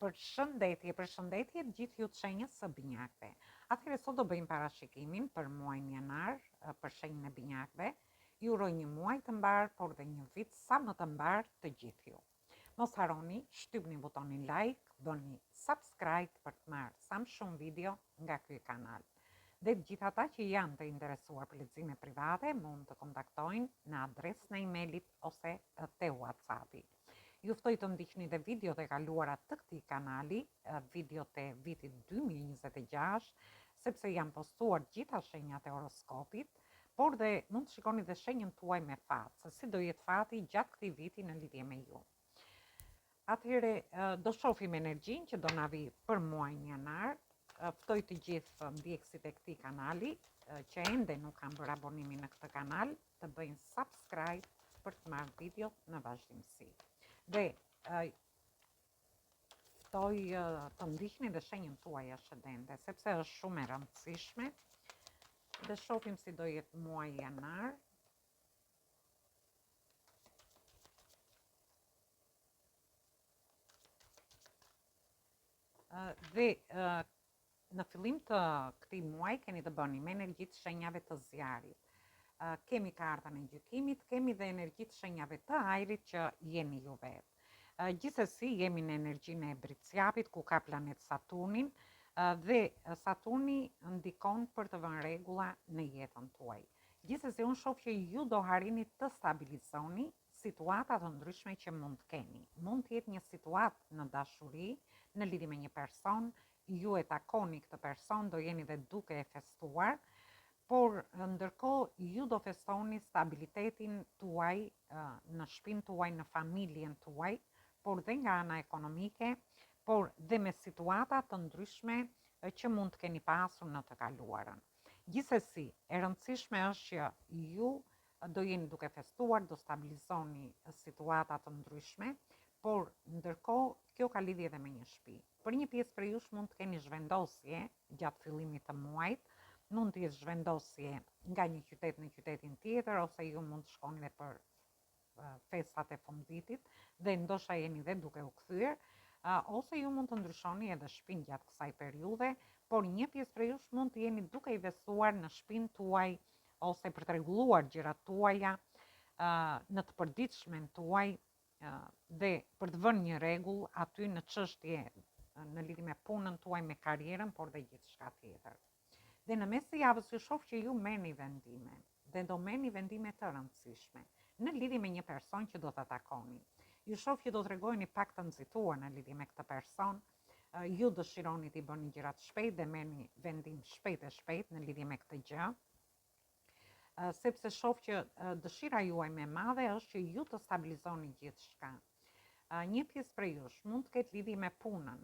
Përshëndetje gjithë ju të shenjës së binjakëve. Atëherë sot do bëjmë parashikimin për muajin janar për shenjën e binjakëve. Ju uroj një muaj të mbar, por dhe një vit sa më të mbar të gjithë ju. Mos harroni, shtypni butonin like, bëni subscribe për të marrë sa më shumë video nga ky kanal. Dhe të gjithë ata që janë të interesuar për lexime private mund të kontaktojnë në adresën e emailit ose te WhatsAppi. Ju ftoj të ndiqni dhe videot e kaluara të këtij kanali, videot e vitit 2026, sepse janë postuar gjitha shenjat e horoskopit, por dhe mund të shikoni dhe shenjën tuaj me fat, se si do jetë fati gjatë këtij viti në lidhje me ju. Atëherë do shohim energjinë që do na vi për muajin janar. Ftoj të gjithë ndjekësit e këtij kanali që ende nuk kanë bërë abonimin në këtë kanal, të bëjnë subscribe për të marrë videot në vazhdimsi. Dhe ftoj të ndiqni dhe shenjën tuaj ascendente, sepse është shumë e rëndësishme. Dhe shohim si do jetë muaji janar. Dhe në fillim të këtij muaji keni të bëni me energjitë shenjave të zjarit. Kemi kartën e gjykimit, kemi dhe energjitë shenjave të ajrit që jeni ju vetë. Gjithsesi jemi në energjinë e Briciapit ku ka planet Saturnin dhe Saturni ndikon për të vënë rregulla në jetën tuaj. Gjithsesi unë shoh që ju do harrini të stabilizoni situata të ndryshme që mund të keni. Mund të jetë një situatë në dashuri, në lidhje me një person, ju e takoni këtë person, do jeni dhe duke e festuar, por ndërkohë ju do festoni stabilitetin tuaj në shtëpinë tuaj, në familjen tuaj, por dhe nga ana ekonomike, por dhe me situata të ndryshme që mund të keni pasur në të kaluarën. Gjithsesi, e rëndësishme është që ju do jeni duke festuar, do stabilizoni situata të ndryshme, por ndërkohë kjo ka lidhje edhe me një shtëpi. Për një pjesë për jush mund të keni zhvendosje gjatë fillimit të muajit, mund të jetë zhvendosje nga një qytet në qytetin tjetër, ose ju mund të shkoni dhe për festat e fundvitit dhe ndoshta jeni dhe duke u kthyer, ose ju mund të ndryshoni edhe shtëpinë gjatë kësaj periudhe, por një pjesë për jush mund të jeni duke investuar në shtëpinë tuaj ose për të rregulluar gjërat tuaja në të përditshmen tuaj dhe për të vënë një rregull aty në çështje në lidhje me punën tuaj, me karrierën, por dhe gjithçka tjetër. Dhe në mes të javës ju shoh që ju merrni vendime dhe do merrni vendime të rëndësishme në lidhje me një person që do ta takoni. Ju shoh që do t'rregojeni pak të nxituar në lidhje me këtë person, ju dëshironi t'i bëni gjërat shpejt dhe merrni vendim shpejt në lidhje me këtë gjë. Sepse shoh që dëshira juaj më e madhe është që ju të stabilizoni gjithçka. Një pjesë prej jush mund të ketë lidhje me punën,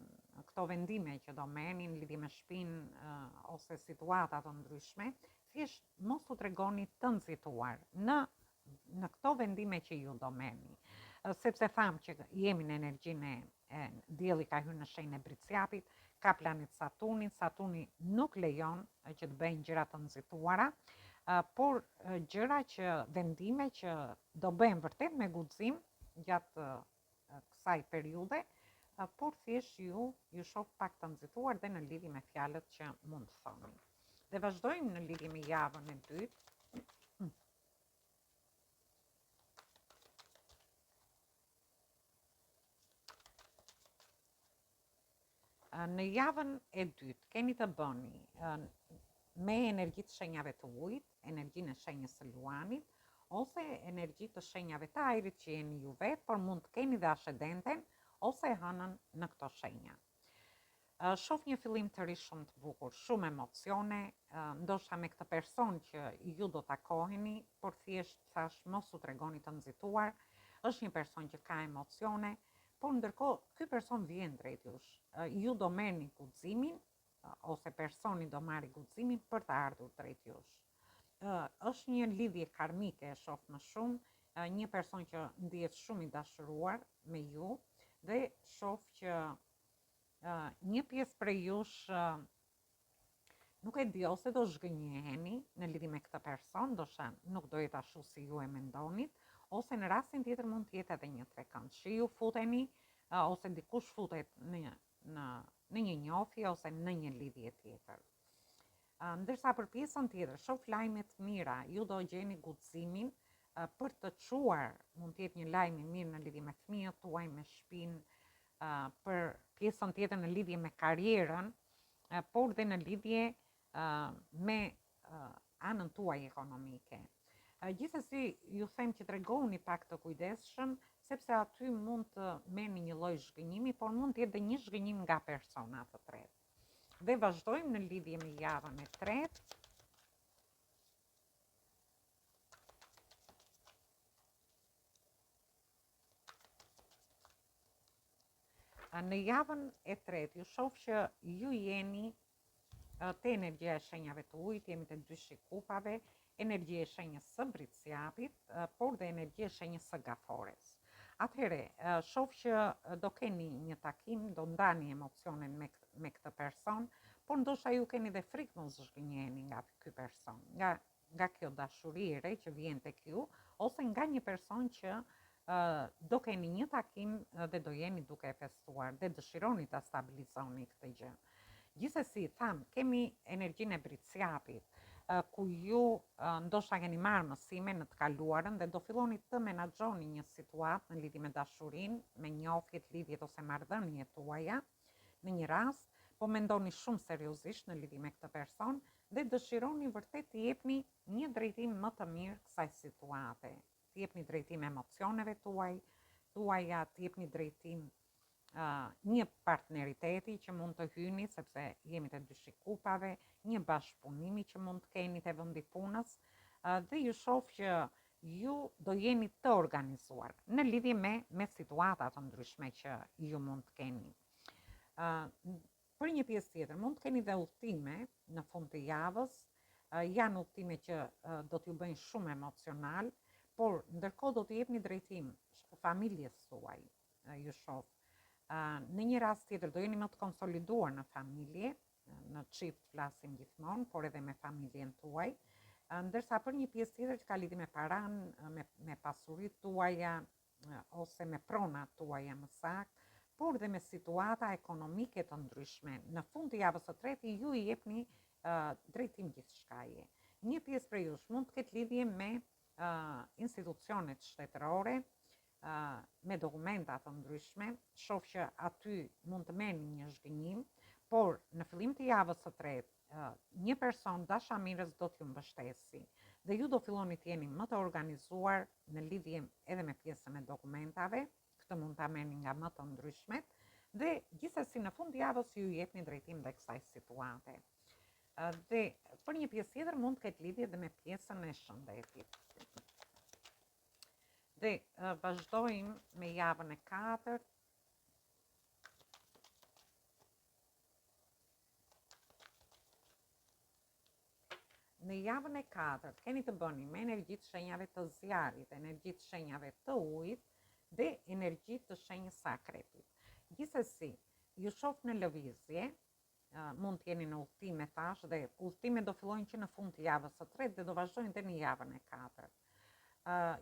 këto vendime që do merrni në lidhje me shtëpinë ose situata të ndryshme, thjesht mos u tregoni të nxituar në këto vendime që ju do merrni. Sepse thamë që jemi në energjinë e dielli ka hyrë në shenjën e Briciapit, ka planet Saturnin, Saturni nuk lejon që të bëjnë gjëra të nxituara, por gjëra vendime që do bëhen vërtet me guxim gjatë kësaj periudhe, por thjesht ju shoh pak të nxituar dhe në lidhje me fjalët që mund të thoni. Dhe vazhdojmë në lidhje me javën e dytë. Në javën e dytë keni të bëni me energjitë shenjave të ujit, energjinë e shenjës së luanit, ose energjitë të shenjave të ajrit që jeni ju vetë, por mund të keni dhe ascendenten ose hënën në këto shenja. Shoh një fillim të ri shumë të bukur, shumë emocione, ndoshta me këtë person që ju do takoheni, por thjesht thash mos u tregoni të nxituar, është një person që ka emocione, por ndërkohë ky person vjen drejt jush. Ju do merrni guximin ose personi do marrë guximin për të ardhur drejt jush. Është një lidhje karmike, e shoh më shumë, një person që ndihet shumë i dashuruar me ju dhe shoh që një pjesë prej jush nuk e di, ose do zhgënjeheni në lidhje me këtë person, ndoshta nuk do jetë ashtu si ju e mendonit, ose në rastin tjetër mund të jetë edhe një trekëndshë. Ju futeni ose dikush futet në në një njohje ose në një lidhje tjetër. Ndërsa për pjesën tjetër, shoh lajme të mira, ju do gjeni guximin për të çuar, mund të jetë një lajm i mirë në lidhje me fëmijët tuaj, me shtëpinë, për pjesën tjetër në lidhje me karrierën, por dhe në lidhje me anën tuaj ekonomike. Gjithsesi, ju them që tregoni pak të kujdesshëm, sepse aty mund të merrni një lloj zhgënjimi, por mund të jetë dhe një zhgënjim nga persona të tretë. Dhe vazhdojmë në lidhje me javën e tretë. Në javën e tretë, ju shoh që ju jeni te energjia e shenjave të ujit, jemi te dyshi kupave, energjia e shenjës së britsjapit, por dhe energjia e shenjës së gafores. Atëhere, shoh që do keni një takim, do ndani emocionin me këtë person, por ndoshta ju keni dhe frikë mos zhgënjeheni nga ky person, nga kjo dashuri e re që vjen tek ju, ose nga një person që do keni një takim dhe do jeni duke e festuar dhe dëshironi ta stabilizoni këtë gjë. Gjithsesi, tham, kemi energjinë e britsjapit, ku ju ndoshta keni marrë mësime në të kaluarën dhe do filloni të menaxhoni një situatë në lidhje me dashurinë, me njohjet, lidhjet ose marrëdhëniet tuaja. Në një rast, po mendoni shumë seriozisht në lidhje me këtë person dhe dëshironi vërtet të jepni një drejtim më të mirë kësaj situate. Të jepni drejtim emocioneve tuaja, të jepni drejtim një partneriteti që mund të hyni, sepse jemi të dyshi kupave, një bashkëpunimi që mund të keni te vendi punës, dhe ju shoh që ju do jeni të organizuar në lidhje me situata të ndryshme që ju mund të keni. Për një pjesë tjetër, mund të keni dhe udhëtime në fund të javës, janë udhëtime që do t'ju bëjnë shumë emocional, por ndërkohë do t'ju jepni drejtim familjes tuaj, ju shoh. Në një rast tjetër do jeni më të konsoliduar në familje, në çift flasim gjithmonë, por edhe me familjen tuaj, ndërsa për një pjesë tjetër që ka lidhje me paran, me pasuritë tuaja, ose me pronat tuaja më saktë, por dhe me situata ekonomike të ndryshme. Në fund të javës së tretë ju i jepni drejtim gjithçkaje. Një pjesë prej jush mund të ketë lidhje me institucionet shtetërore, me dokumenta të ndryshme, shoh që aty mund të merrni një zhgënjim, por në fillim të javës së tretë, një person dashamirës do t'ju mbështesi dhe ju do filloni të jeni më të organizuar në lidhje edhe me pjesën e dokumentave, këtë mund ta merrni nga më të ndryshmet, dhe gjithsesi në fund të javës ju jepni drejtim dhe kësaj situate. Dhe për një pjesë tjetër mund të ketë lidhje edhe me pjesën e shëndetit. Dhe vazhdojmë me javën e katërt. Në javën e katërt keni të bëni me energjitë shenjave të zjarit, energjitë shenjave të ujit dhe energjitë të shenjës së akrepit. Gjithsesi, ju shoh në lëvizje, mund të jeni në udhëtime tash dhe udhëtimet do fillojnë që në fund të javës së tretë dhe do vazhdojnë deri në javën e katërt.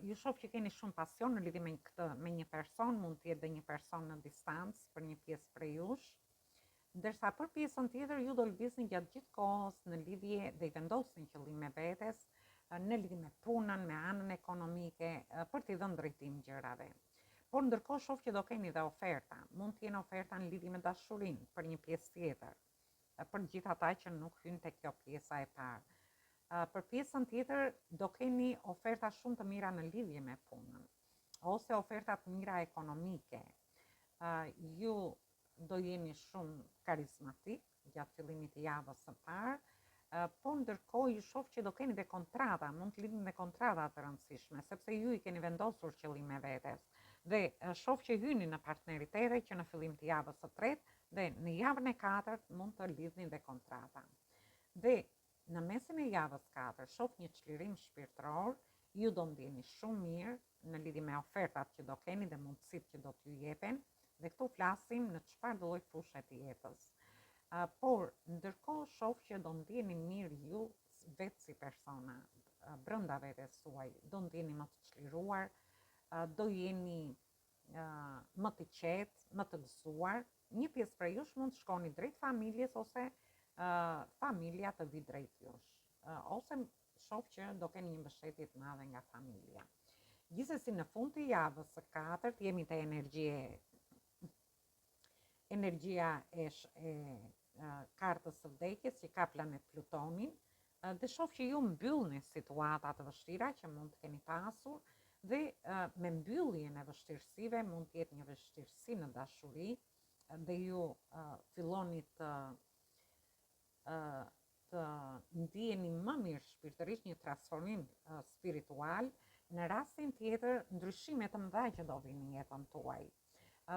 Ju shoh që keni shumë pasion në lidhje me një person, mund të jetë dhe një person në distancë për një pjesë prej jush, ndërsa për pjesën tjetër ju do lëvizni gjatë gjithë kohës në lidhje dhe i vendosni qëllime vetes, në lidhje me punën, me anën ekonomike, për t'i dhënë drejtim gjërave. Por ndërkohë shoh që do keni dhe oferta, mund të jenë oferta në lidhje me dashurinë për një pjesë tjetër, për gjithë ata që nuk hyn tek kjo pjesa e parë. Për pjesën tjetër do keni oferta shumë të mira në lidhje me punën, ose oferta të mira ekonomike. Ju do jeni shumë karizmatik gjatë fillimit të javës së parë, po ndërkohë ju shoh që do keni dhe kontrata, mund të lidhni me kontrata të rëndësishme, sepse ju i keni vendosur qëllime vetes. Dhe shoh që hyni në partneritete që në fillim të javës së tretë dhe në javën e katërt mund të lidhni dhe kontrata. Dhe në mesin e javës 4, shoh një çlirim shpirtëror, ju do ndjeni shumë mirë në lidhje me ofertat që do keni dhe mundësitë që do t'ju jepen, dhe këtu flasim në çfarë lloj fushe të jetës. Por ndërkohë shoh që do ndjeni mirë ju vetë si persona, brenda vetes tuaj, do ndjeni më të çliruar, do jeni më të qetë, më të gëzuar. Një pjesë prej jush mund të shkoni drejt familjes ose familja të vi drejt jush. Ose shoh që do keni një mbështetje të madhe nga familja. Gjithsesi në fund të javës së 4 jemi te energjia e kartës së vdekjes që ka planet Plutonin, dhe shoh që ju mbyllni situata të vështira që mund të keni pasur dhe me mbylljen e vështirësive mund të jetë një vështirësi në dashuri dhe ju filloni të ndiheni më mirë shpirtërisht, një transformim spiritual. Në rastin tjetër, ndryshime të mëdha që do vinë në jetën tuaj.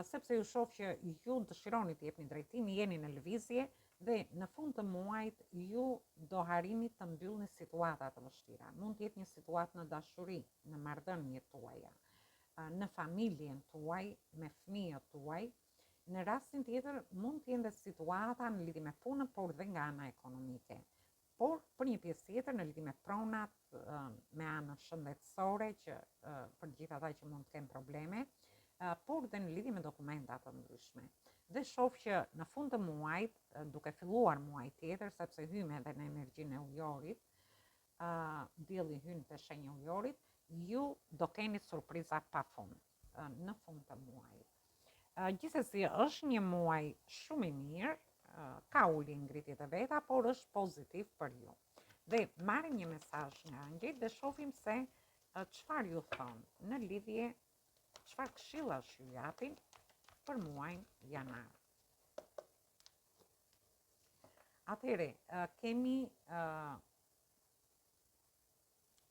Sepse ju shoh që ju dëshironi të jepni drejtim, jeni në lëvizje dhe në fund të muajit ju do harrini të mbyllni situata të vështira. Mund të jetë një situatë në dashuri, në marrëdhëniet tuaja, në familjen tuaj, me fëmijët tuaj. Në rastin tjetër mund të jenë situata në lidhje me punën, por dhe nga ana ekonomike. Por për një pjesë tjetër në lidhje me pronat, me anën shëndetësore që për gjithë ata që mund të kenë probleme, por dhe në lidhje me dokumenta të ndryshme. Dhe shoh që në fund të muajit, duke filluar muaj tjetër, sepse hymë edhe në energjinë e ujorit, dielli hyn te shenja e ujorit, ju do keni surpriza pafund në fund të muajit. Gjithsesi është një muaj shumë i mirë, ka ulje ngritjet e veta, por është pozitiv për ju. Dhe marrim një mesazh nga angjëjt dhe shohim se çfarë ju thonë në lidhje, çfarë këshillash ju japin për muajin janar. Atëherë, kemi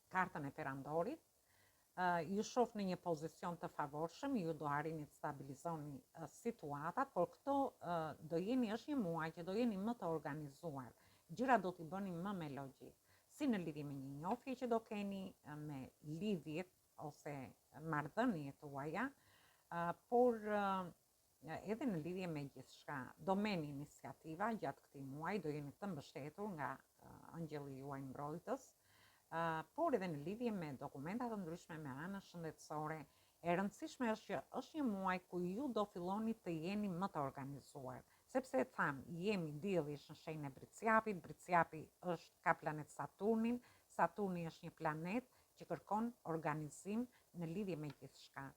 kartën e perandorit. Ju shoh në një pozicion të favorshëm, ju do arrini të stabilizoni situatat, por këto do jeni, është një muaj që do jeni më të organizuar. Gjërat do t'i bëni më me logjik, si në lidhje me një njohje që do keni, me lidhjet ose marrëdhëniet tuaja, por edhe në lidhje me gjithçka. Do merrni iniciativa gjatë këtij muaji, do jeni të mbështetur nga angjëlli juaj mbrojtës. Por edhe në lidhje me dokumenta të ndryshme, me anën shëndetësore, e rëndësishme është që është një muaj ku ju do filloni të jeni më të organizuar, sepse jemi dielli është në shenjën e Briciapit, Briciapi ka planet Saturnin, Saturni është një planet që kërkon organizim në lidhje me gjithçka.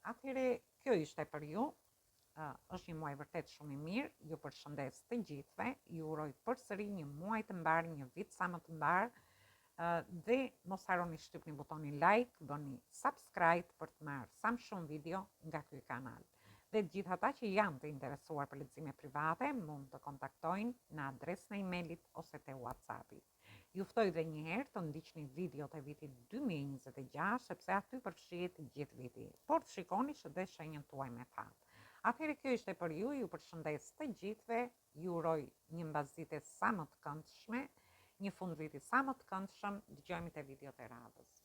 Atëherë kjo ishte për ju. Është një muaj vërtet shumë i mirë, ju përshëndes të gjithëve, ju uroj përsëri një muaj të mbar, një vit sa më të mbar. Dhe mos harroni shtypni butonin like, bëni subscribe për të marrë sa më shumë video nga ky kanal. Dhe gjithë ata që janë të interesuar për lexime private mund të kontaktojnë në adresën e emailit ose te WhatsAppi. Ju ftoj edhe një herë të ndiqni videot e vitit 2026 sepse aty përfshihet gjithë viti. Por të shikoni dhe shenjën tuaj me fat. Atëherë kjo ishte për ju, ju përshëndes të gjithëve, ju uroj një mbasdite sa më të këndshme, një fundviti sa më të këndshëm, dëgjojmë te videot e radhës.